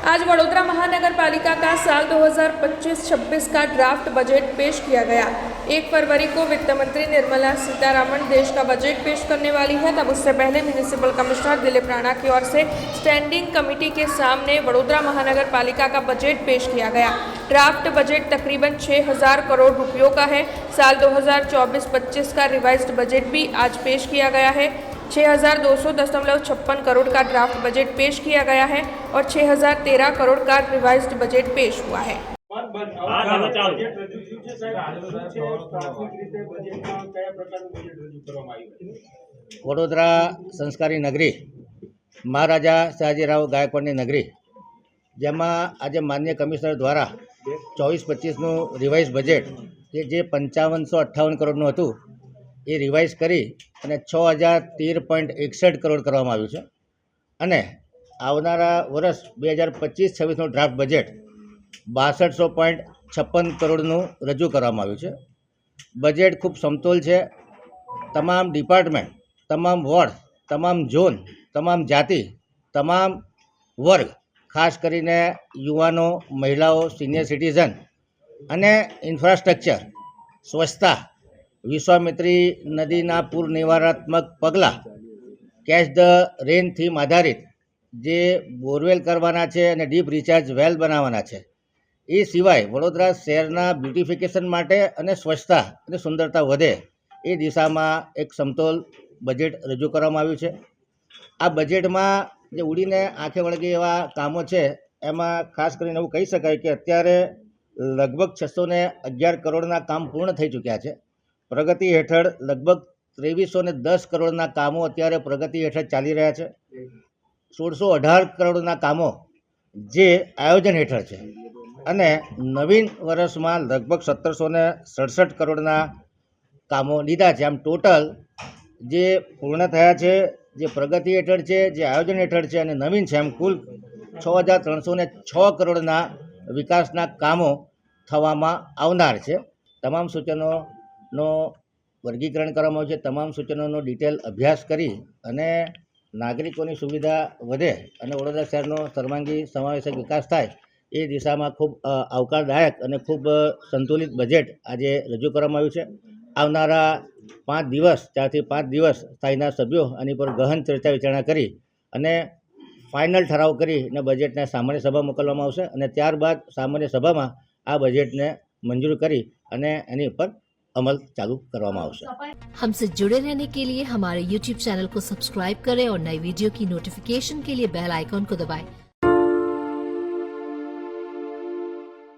आज वडोदरा महानगर पालिका का साल 2025-26 का ड्राफ्ट बजट पेश किया गया। 1 फरवरी को वित्त मंत्री निर्मला सीतारमण देश का बजट पेश करने वाली है। तब उससे पहले म्युनिसिपल कमिश्नर दिलीप राणा की ओर से स्टैंडिंग कमेटी के सामने वडोदरा महानगर पालिका का बजट पेश किया गया। ड्राफ्ट बजट तकरीबन 6,000 करोड़ रुपयों का है। साल 2024-25 का रिवाइज्ड बजट भी आज पेश किया गया है। 6,200.56 करोड़ का ड्राफ्ट बजट पेश किया गया है और 6,013 करोड़ का रिवाइज्ड बजट पेश हुआ है। वडोदरा संस्कारी नगरी महाराजा सयाजीराव गायकवाड़नी नगरी जेमा आज माननीय कमिश्नर द्वारा 24-25 रिवाइज बजेट के जे 5558 करोड़નું હતું એ રિવાઇઝ કરી અને 6,013.61 કરોડ કરવામાં આવ્યું છે અને આવનારા વર્ષ 2025-26નું ડ્રાફ્ટ બજેટ 6256 કરોડનું રજૂ કરવામાં આવ્યું છે। બજેટ ખૂબ સમતોલ છે। તમામ ડિપાર્ટમેન્ટ, તમામ વોર્ડ, તમામ ઝોન, તમામ જાતિ, તમામ વર્ગ, ખાસ કરીને યુવાનો, મહિલાઓ, સિનિયર સિટીઝન અને ઇન્ફ્રાસ્ટ્રક્ચર, સ્વચ્છતા, વિશ્વામિત્રી નદીના પૂર નિવારણાત્મક પગલાં, કેચ ધ રેન થીમ આધારિત જે બોરવેલ કરવાના છે અને ડીપ રિચાર્જ વેલ બનાવવાના છે, એ સિવાય વડોદરા શહેરના બ્યુટિફિકેશન માટે અને સ્વચ્છતા અને સુંદરતા વધે એ દિશામાં એક સમતોલ બજેટ રજૂ કરવામાં આવ્યું છે। આ બજેટમાં જે ઉડીને આંખે વળગે એવા કામો છે એમાં ખાસ કરીને એવું કહી શકાય કે અત્યારે લગભગ 611 કરોડના કામ પૂર્ણ થઈ ચૂક્યા છે। પ્રગતિ હેઠળ લગભગ 2310 કરોડના કામો અત્યારે પ્રગતિ હેઠળ ચાલી રહ્યા છે। 1618 કરોડના કામો જે આયોજન હેઠળ છે અને નવીન વર્ષમાં લગભગ 1767 કરોડના કામો લીધા છે। આમ ટોટલ જે પૂર્ણ થયા છે, જે પ્રગતિ હેઠળ છે, જે આયોજન હેઠળ છે અને નવીન છે, એમ કુલ 6,306 કરોડના વિકાસના કામો થવામાં આવનાર છે। તમામ સૂચનોનો વર્ગીકરણ કરવામાં આવ્યું છે। તમામ સૂચનોનો ડિટેલ અભ્યાસ કરી અને નાગરિકોની સુવિધા વધે અને વડોદરા શહેરનો સર્વાંગી સમાવેશક વિકાસ થાય એ દિશામાં ખૂબ આવકારદાયક અને ખૂબ સંતુલિત બજેટ આજે રજૂ કરવામાં આવ્યું છે। આવનારા 5 દિવસ, 4 થી 5 દિવસ સ્થાયીના સભ્યો આની પર ગહન ચર્ચા વિચારણા કરી અને ફાઇનલ ઠરાવ કરીને બજેટને સામાન્ય સભા મોકલવામાં આવશે અને ત્યારબાદ સામાન્ય સભામાં આ બજેટને મંજૂર કરી અને એની ઉપર अमल चालू करवामा आवश्यक। हमसे जुड़े रहने के लिए हमारे YouTube चैनल को सब्सक्राइब करें और नई वीडियो की नोटिफिकेशन के लिए बेल आइकॉन को दबाएं।